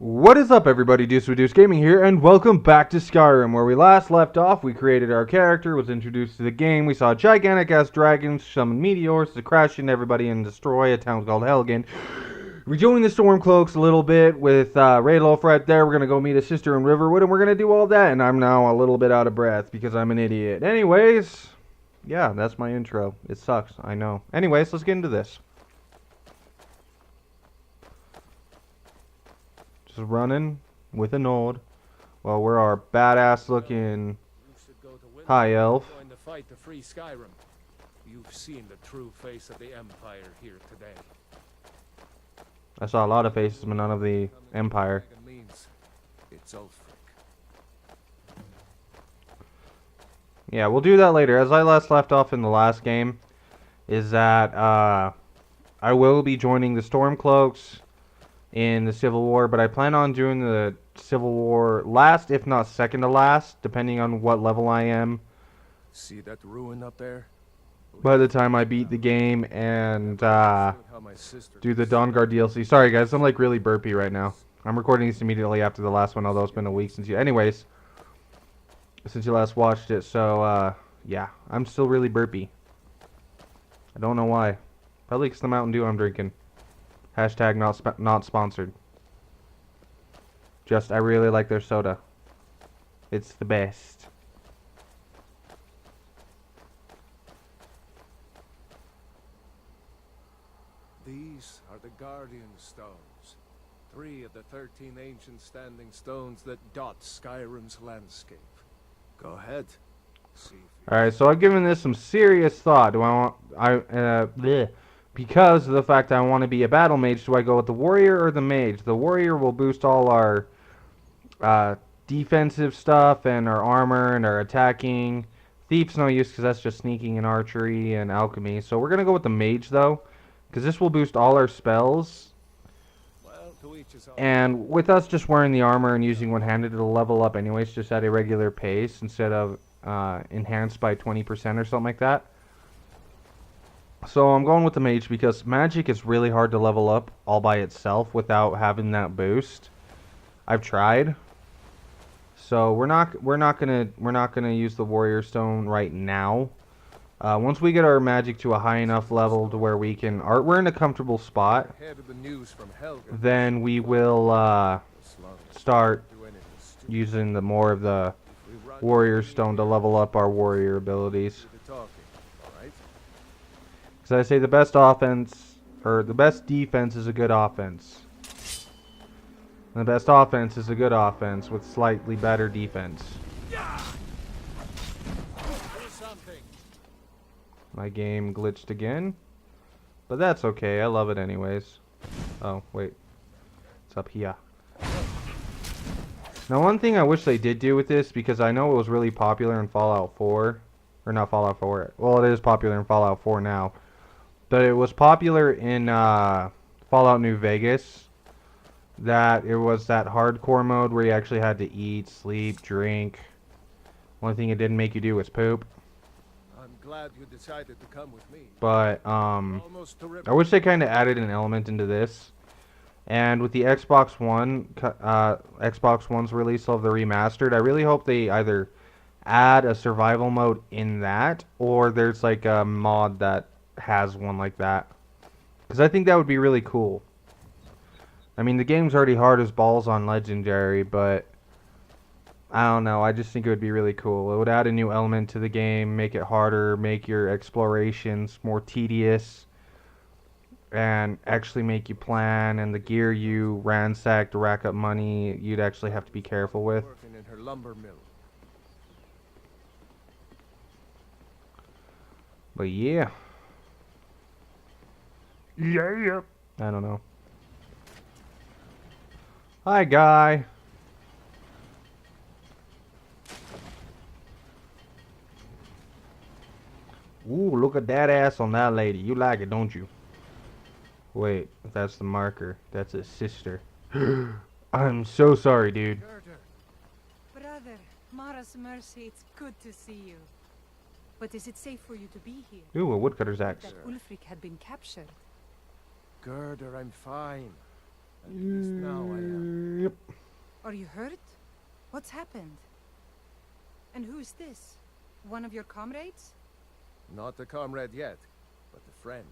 What is up, everybody? DousGaming here, and welcome back to Skyrim. Where we last left off, we created our character, was introduced to the game, we saw gigantic-ass dragons summon meteors to crash into everybody and destroy a town called Helgen. We joined the Stormcloaks a little bit with Raylof right there. We're going to go meet a sister in Riverwood, and we're going to do all that, and I'm now a little bit out of breath because I'm an idiot. Anyways, yeah, that's my intro. It sucks, I know. Anyways, let's get into this. Just running with a nod while we're our badass looking high elf. Going to fight to free Skyrim. You've seen the true face of the Empire here today. I saw a lot of faces, but none of the Empire. It's Ulfric. Yeah, we'll do that later. As I left off in the last game, is that I will be joining the Stormcloaks in the Civil War, but I plan on doing the Civil War last, if not second to last, depending on what level I am. See that ruin up there? By the time I beat the game and do the Dawnguard DLC. Sorry guys, I'm like really burpy right now. I'm recording this immediately after the last one, although it's been a week since you... Anyways, since you last watched it, so yeah, I'm still really burpy. I don't know why. Probably because the Mountain Dew I'm drinking. Hashtag not sponsored. Just, I really like their soda. It's the best. These are the Guardian Stones. 3 of the 13 ancient standing stones that dot Skyrim's landscape. Go ahead. Alright, so I've given this some serious thought. Do I want... Because of the fact I want to be a battle mage, do I go with the warrior or the mage? The warrior will boost all our defensive stuff and our armor and our attacking. Thief's no use because that's just sneaking and archery and alchemy. So we're going to go with the mage though, because this will boost all our spells. And with us just wearing the armor and using one-handed, it'll level up anyways, just at a regular pace instead of enhanced by 20% or something like that. So I'm going with the mage because magic is really hard to level up all by itself without having that boost. I've tried. So we're not gonna use the warrior stone right now. Once we get our magic to a high enough level to where we can we're in a comfortable spot, then we will start using more of the warrior stone to level up our warrior abilities. Because I say the best offense, or the best defense is a good offense. And the best offense is a good offense with slightly better defense. My game glitched again. But that's okay, I love it anyways. Oh, wait. It's up here. Now one thing I wish they did do with this, because I know it was really popular in Fallout 4. Or not Fallout 4. Well, it is popular in Fallout 4 now. But it was popular in Fallout New Vegas, that it was that hardcore mode where you actually had to eat, sleep, drink. Only thing it didn't make you do was poop. I'm glad you decided to come with me. But I wish they kind of added an element into this. And with the Xbox One's release of the remastered, I really hope they either add a survival mode in that, or there's like a mod that has one like that, because I think that would be really cool. I mean, the game's already hard as balls on Legendary, but I don't know, I just think it would be really cool. It would add a new element to the game, make it harder, make your explorations more tedious, and actually make you plan, and the gear you ransack to rack up money you'd actually have to be careful with. Working in her lumber mill. But yeah. Yeah. I don't know. Hi, guy. Ooh, look at that ass on that lady. You like it, don't you? Wait, that's the marker. That's his sister. I'm so sorry, dude. Brother, Mara's mercy, it's good to see you. But is it safe for you to be here? Ooh, a woodcutter's axe. That Ulfric had been captured. Girder, I'm fine. At least now I am. Yep. Are you hurt? What's happened? And who's this? One of your comrades? Not a comrade yet, but a friend.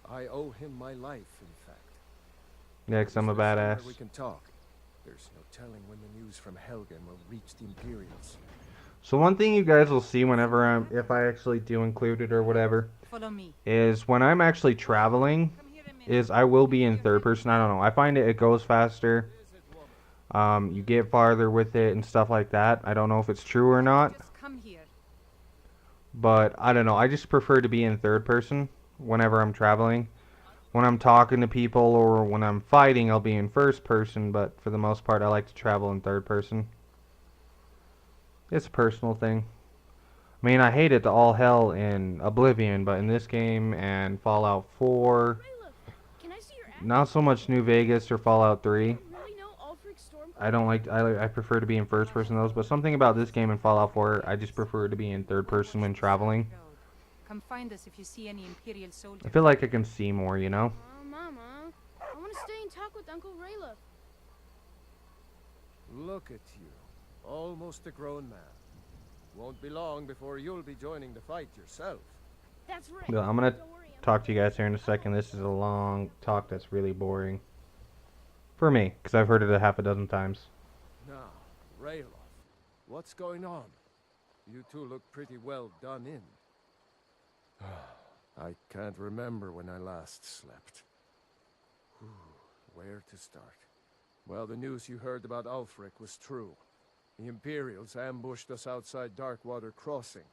I owe him my life, in fact. Yeah, 'cause I'm a Is there somewhere badass. we can talk? There's no telling when the news from Helgen will reach the Imperials. So one thing you guys will see whenever if I actually do include it or whatever, Follow me. is when I'm actually traveling, Come here a minute. is I will be in third person. I don't know. I find it goes faster. You get farther with it and stuff like that. I don't know if it's true or not, Just come here. but I don't know. I just prefer to be in third person whenever I'm traveling. When I'm talking to people or when I'm fighting, I'll be in first person, but for the most part, I like to travel in third person. It's a personal thing. I mean, I hate it to all hell in Oblivion, but in this game and Fallout 4, Can I see your app? not so much New Vegas or Fallout 3. Really know Ulfric's storm? I don't like. I prefer to be in first person those, but something about this game and Fallout 4, I just prefer to be in third person when traveling. Come find us if you see any Imperial soldiers. I feel like I can see more, you know. Mama, I want to stay and talk with Uncle Rayla. Look at you, almost a grown man. Won't be long before you'll be joining the fight yourself. That's right. Well, I'm gonna Don't worry, talk to you guys here in a second. This is a long talk that's really boring for me because I've heard it a half a dozen times. Now, Rayloff, what's going on? You two look pretty well done in. I can't remember when I last slept. Where to start? Well, the news you heard about Ulfric was true. The Imperials ambushed us outside Darkwater Crossing.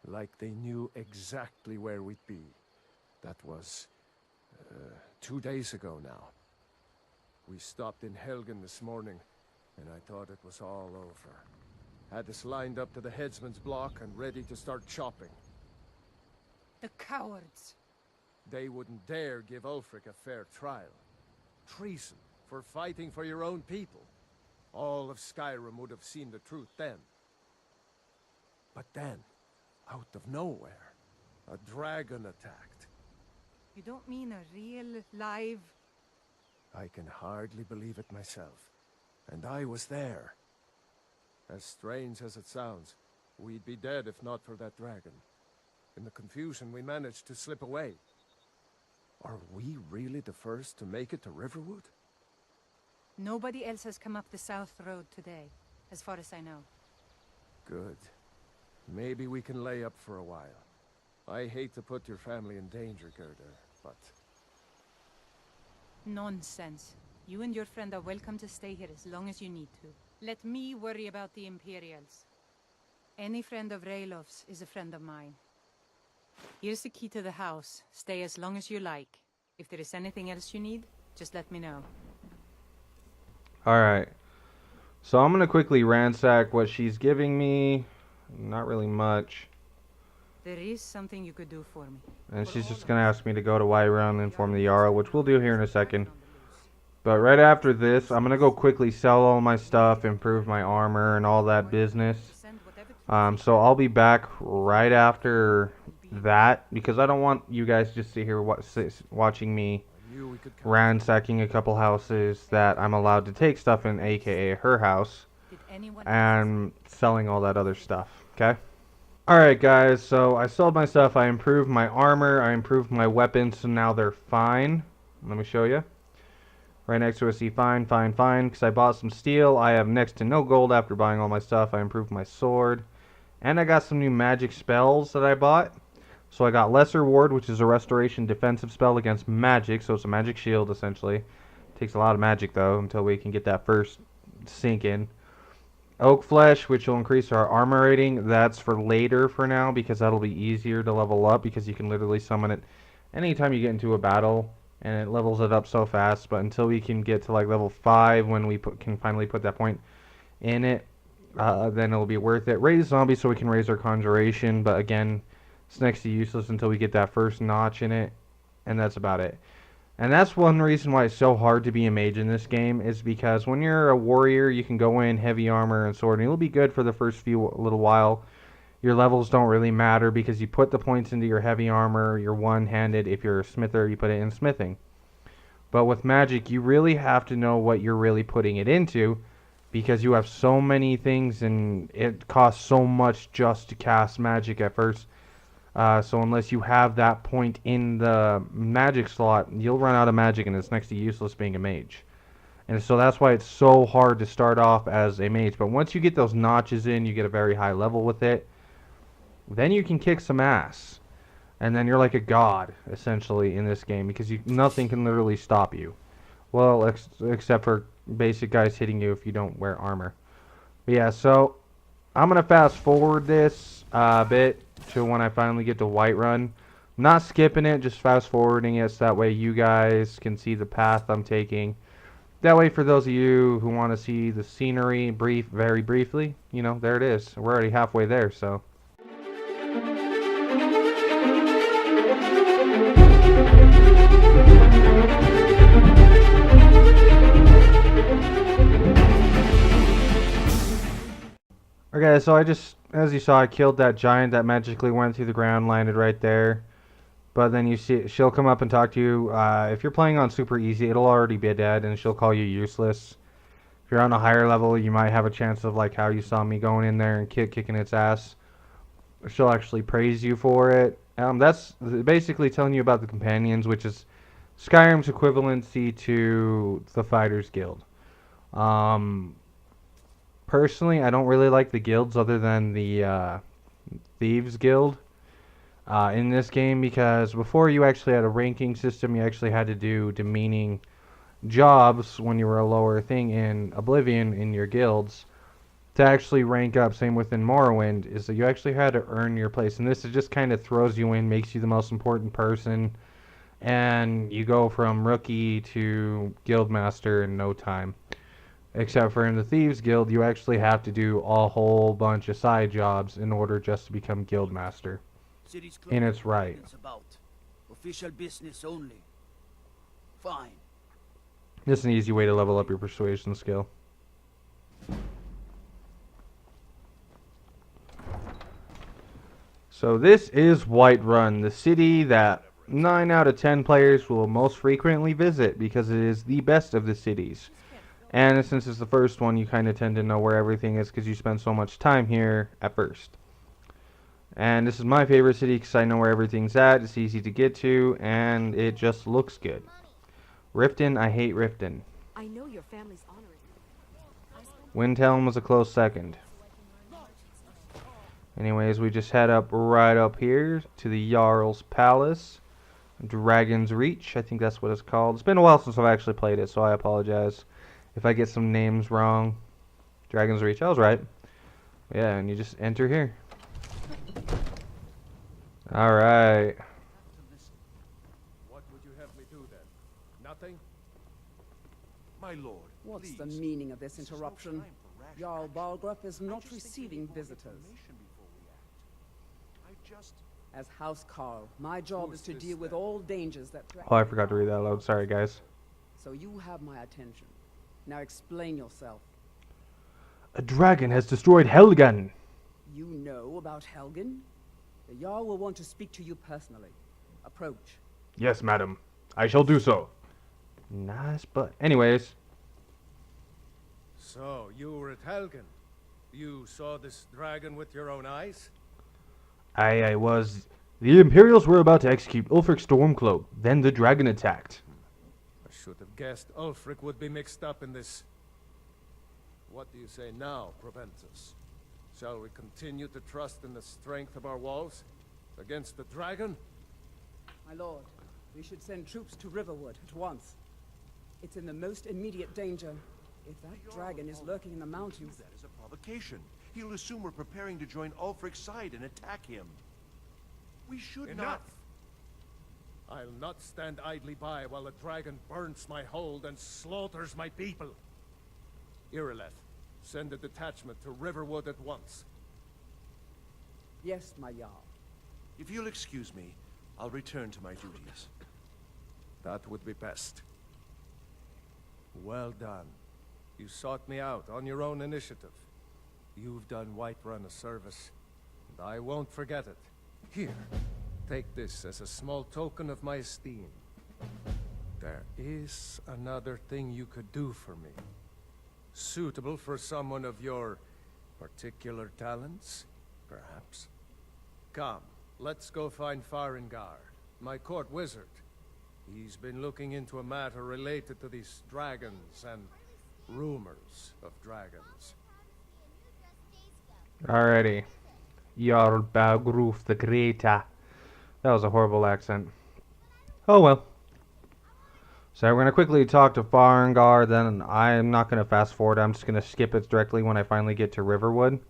Like they knew exactly where we'd be. That was 2 days ago now. We stopped in Helgen this morning, and I thought it was all over. Had us lined up to the headsman's block and ready to start chopping. The cowards. They wouldn't dare give Ulfric a fair trial. Treason for fighting for your own people. All of Skyrim would have seen the truth then. But then, out of nowhere, a dragon attacked. You don't mean a real, live... I can hardly believe it myself. And I was there. As strange as it sounds, we'd be dead if not for that dragon. In the confusion, we managed to slip away. Are we really the first to make it to Riverwood? Nobody else has come up the South Road today, as far as I know. Good. Maybe we can lay up for a while. I hate to put your family in danger, Gerda, but... Nonsense. You and your friend are welcome to stay here as long as you need to. Let me worry about the Imperials. Any friend of Rayloff's is a friend of mine. Here's the key to the house. Stay as long as you like. If there is anything else you need, just let me know. Alright. So I'm going to quickly ransack what she's giving me. Not really much. There is something you could do for me. And she's just going to ask me to go to Whiterun and inform the Jarl, which we'll do here in a second. But right after this, I'm going to go quickly sell all my stuff, improve my armor and all that business. So I'll be back right after that, because I don't want you guys just sit here watching me ransacking a couple houses that I'm allowed to take stuff in, aka her house, and selling all that other stuff, okay? Alright guys, so I sold my stuff, I improved my armor, I improved my weapons, so now they're fine. Let me show you. Right next to it, see fine, fine, fine, because I bought some steel. I have next to no gold after buying all my stuff. I improved my sword. And I got some new magic spells that I bought. So I got Lesser Ward, which is a restoration defensive spell against magic, so it's a magic shield essentially. Takes a lot of magic though until we can get that first sink in. Oak Flesh, which will increase our armor rating. That's for later for now, because that'll be easier to level up, because you can literally summon it anytime you get into a battle, and it levels it up so fast. But until we can get to like level 5, when we can finally put that point in it, then it'll be worth it. Raise zombies so we can raise our conjuration, but again, it's next to useless until we get that first notch in it, and that's about it. And that's one reason why it's so hard to be a mage in this game, is because when you're a warrior, you can go in heavy armor and sword, and it'll be good for the first little while. Your levels don't really matter, because you put the points into your heavy armor, your one-handed. If you're a smither, you put it in smithing. But with magic, you really have to know what you're really putting it into, because you have so many things and it costs so much just to cast magic at first. So unless you have that point in the magic slot, you'll run out of magic and it's next to useless being a mage. And so that's why it's so hard to start off as a mage. But once you get those notches in, you get a very high level with it, then you can kick some ass. And then you're like a god, essentially, in this game, because nothing can literally stop you. Well, except for basic guys hitting you if you don't wear armor. But yeah, so I'm going to fast forward this a bit to when I finally get to Whiterun. Not skipping it, just fast forwarding it so that way you guys can see the path I'm taking. That way, for those of you who want to see the scenery very briefly, you know, there it is. We're already halfway there, so. Okay, so as you saw, I killed that giant that magically went through the ground, landed right there. But then you see, she'll come up and talk to you. If you're playing on super easy, it'll already be dead, and she'll call you useless. If you're on a higher level, you might have a chance of, like how you saw me going in there and kicking its ass. She'll actually praise you for it. That's basically telling you about the companions, which is Skyrim's equivalency to the Fighters Guild. Personally, I don't really like the guilds other than the Thieves Guild in this game, because before you actually had a ranking system, you actually had to do demeaning jobs when you were a lower thing in Oblivion in your guilds to actually rank up. Same within Morrowind, is that you actually had to earn your place, and this just kind of throws you in, makes you the most important person, and you go from rookie to guildmaster in no time. Except for in the Thieves Guild, you actually have to do a whole bunch of side jobs in order just to become guildmaster. And it's right. About. Official business only. Fine. This is an easy way to level up your persuasion skill. So this is Whiterun, the city that 9 out of 10 players will most frequently visit because it is the best of the cities. And since it's the first one, you kind of tend to know where everything is because you spend so much time here at first. And this is my favorite city because I know where everything's at, it's easy to get to, and it just looks good. Riften, I hate Riften. I know your family's honoring. Windhelm was a close second. Anyways, we just head up right up here to the Jarl's Palace. Dragon's Reach, I think that's what it's called. It's been a while since I've actually played it, so I apologize if I get some names wrong. Dragon's Reach, I was right. Yeah, and you just enter here. Alright. What would you have me do then? Nothing? My lord, What's please. the meaning of this This is no interruption? time for rash Jarl action. Balgruuf is I not just think we receiving need more visitors. information before we act. I just... As House Carl, my job Who's is to this deal with then? all dangers that threaten. Oh, I forgot to read that loud. Sorry, guys. So you have my attention. Now explain yourself. A dragon has destroyed Helgen. You know about Helgen? The Jarl will want to speak to you personally. Approach. Yes, madam. I shall do so. Nice butt. Anyways. So, you were at Helgen. You saw this dragon with your own eyes? I was... The Imperials were about to execute Ulfric Stormcloak. Then the dragon attacked. I should have guessed Ulfric would be mixed up in this. What do you say now, Proventus? Shall we continue to trust in the strength of our walls against the dragon? My lord, we should send troops to Riverwood at once. It's in the most immediate danger. If that dragon is lurking in the Do mountains, that as a provocation. He'll assume we're preparing to join Ulfric's side and attack him. We should Enough! not... I'll not stand idly by while the dragon burns my hold and slaughters my people. Irileth, send a detachment to Riverwood at once. yes, my Jarl. If you'll excuse me, I'll return to my duties. That would be best. Well done. You sought me out on your own initiative. You've done Whiterun a service, and I won't forget it. Here, take this as a small token of my esteem. There is another thing you could do for me. Suitable for someone of your particular talents, perhaps. Come, let's go find Farengar, my court wizard. He's been looking into a matter related to these dragons and rumors of dragons. Alrighty. Jarl Balgruf the Greater. That was a horrible accent. Oh well. So we're going to quickly talk to Farengar, then I'm not going to fast forward. I'm just going to skip it directly when I finally get to Riverwood.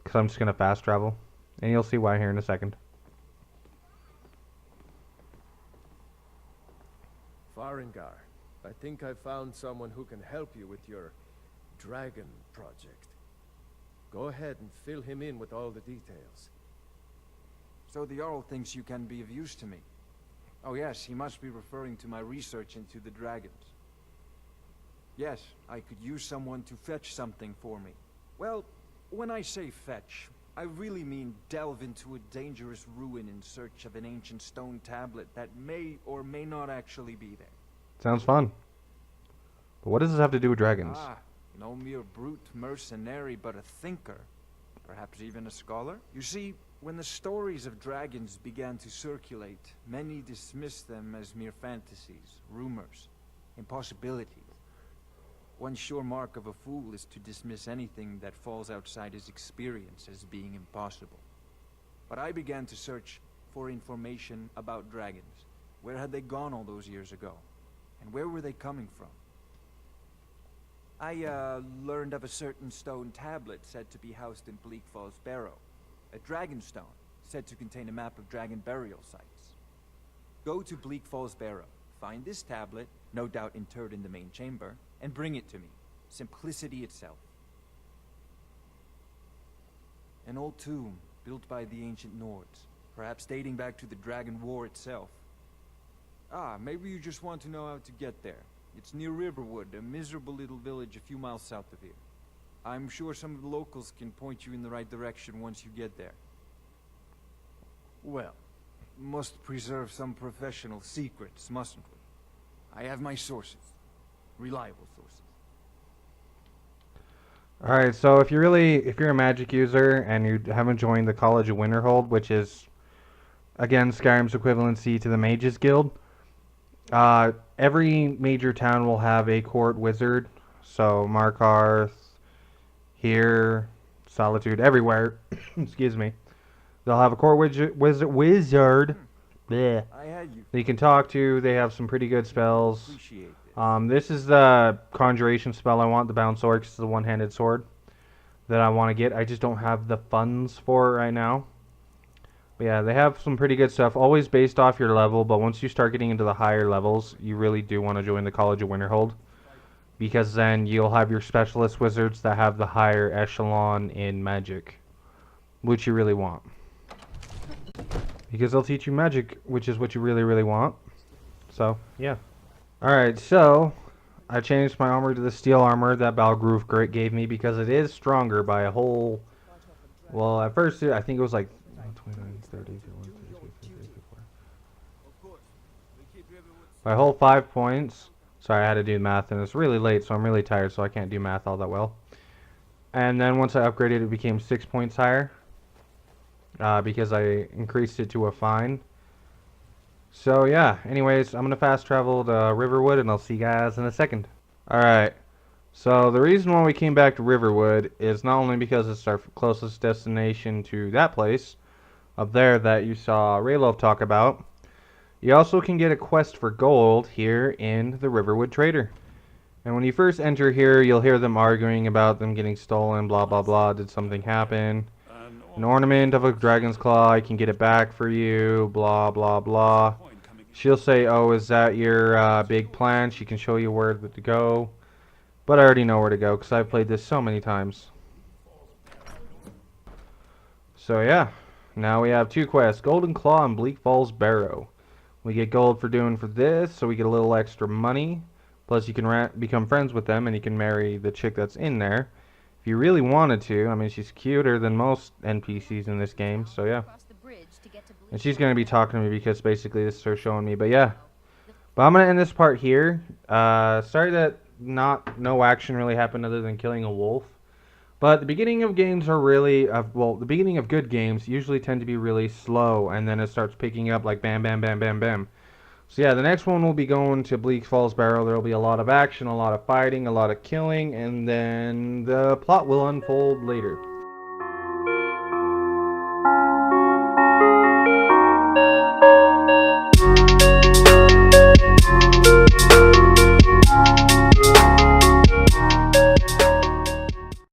Because I'm just going to fast travel. And you'll see why here in a second. Farengar, I think I found someone who can help you with your dragon project. Go ahead and fill him in with all the details. So the Jarl thinks you can be of use to me. Oh yes, he must be referring to my research into the dragons. Yes, I could use someone to fetch something for me. Well, when I say fetch, I really mean delve into a dangerous ruin in search of an ancient stone tablet that may or may not actually be there. Sounds fun. But what does this have to do with dragons? Ah, no mere brute mercenary, but a thinker. Perhaps even a scholar? You see, when the stories of dragons began to circulate, many dismissed them as mere fantasies, rumors, impossibilities. One sure mark of a fool is to dismiss anything that falls outside his experience as being impossible. But I began to search for information about dragons. Where had they gone all those years ago? And where were they coming from? I learned of a certain stone tablet said to be housed in Bleak Falls Barrow. A dragon stone, said to contain a map of dragon burial sites. Go to Bleak Falls Barrow, find this tablet, no doubt interred in the main chamber, and bring it to me. Simplicity itself. An old tomb, built by the ancient Nords, perhaps dating back to the Dragon War itself. Ah, maybe you just want to know how to get there. It's near Riverwood, a miserable little village a few miles south of here. I'm sure some of the locals can point you in the right direction once you get there. Well, must preserve some professional secrets, mustn't we? I have my sources. Reliable sources. Alright, so if you're a magic user and you haven't joined the College of Winterhold, which is, again, Skyrim's equivalency to the Mages Guild, every major town will have a court wizard. So Markarth, here, Solitude, everywhere. Excuse me. They'll have a court wizard. Bleh, I had you. that you can talk to. They have some pretty good spells. Appreciate this. This is the conjuration spell I want, the bound sword, 'cause it's the one-handed sword that I want to get. I just don't have the funds for it right now. But yeah, they have some pretty good stuff, always based off your level, but once you start getting into the higher levels, you really do want to join the College of Winterhold, because then you'll have your specialist wizards that have the higher echelon in magic, which you really want. Because they'll teach you magic, which is what you really, really want. So, yeah. Alright, so I changed my armor to the steel armor that Balgruf gave me because it is stronger by a whole... Well, at first, I think it was like 29, 30, 31, 32, 33, 34. By a whole 5 points. Sorry, I had to do math, and it's really late, so I'm really tired, so I can't do math all that well. And then once I upgraded, it became 6 points higher. Because I increased it to a fine. So yeah, anyways, I'm going to fast travel to Riverwood, and I'll see you guys in a second. Alright, so the reason why we came back to Riverwood is not only because it's our closest destination to that place up there that you saw Raylov talk about. You also can get a quest for gold here in the Riverwood Trader. And when you first enter here, you'll hear them arguing about them getting stolen, blah blah blah, did something happen? An ornament of a dragon's claw, I can get it back for you, blah blah blah. She'll say, oh, is that your big plan? She can show you where to go. But I already know where to go because I've played this so many times. So yeah, now we have 2 quests, Golden Claw and Bleak Falls Barrow. We get gold for doing for this, so we get a little extra money. Plus you can become friends with them and you can marry the chick that's in there. If you really wanted to. I mean, she's cuter than most NPCs in this game, so yeah. And she's going to be talking to me because basically this is her showing me. But yeah, But I'm gonna end this part here. Sorry that no action really happened other than killing a wolf. But the beginning of games are really, the beginning of good games usually tend to be really slow, and then it starts picking up like bam, bam, bam, bam, bam. So yeah, the next one will be going to Bleak Falls Barrow. There will be a lot of action, a lot of fighting, a lot of killing, and then the plot will unfold later.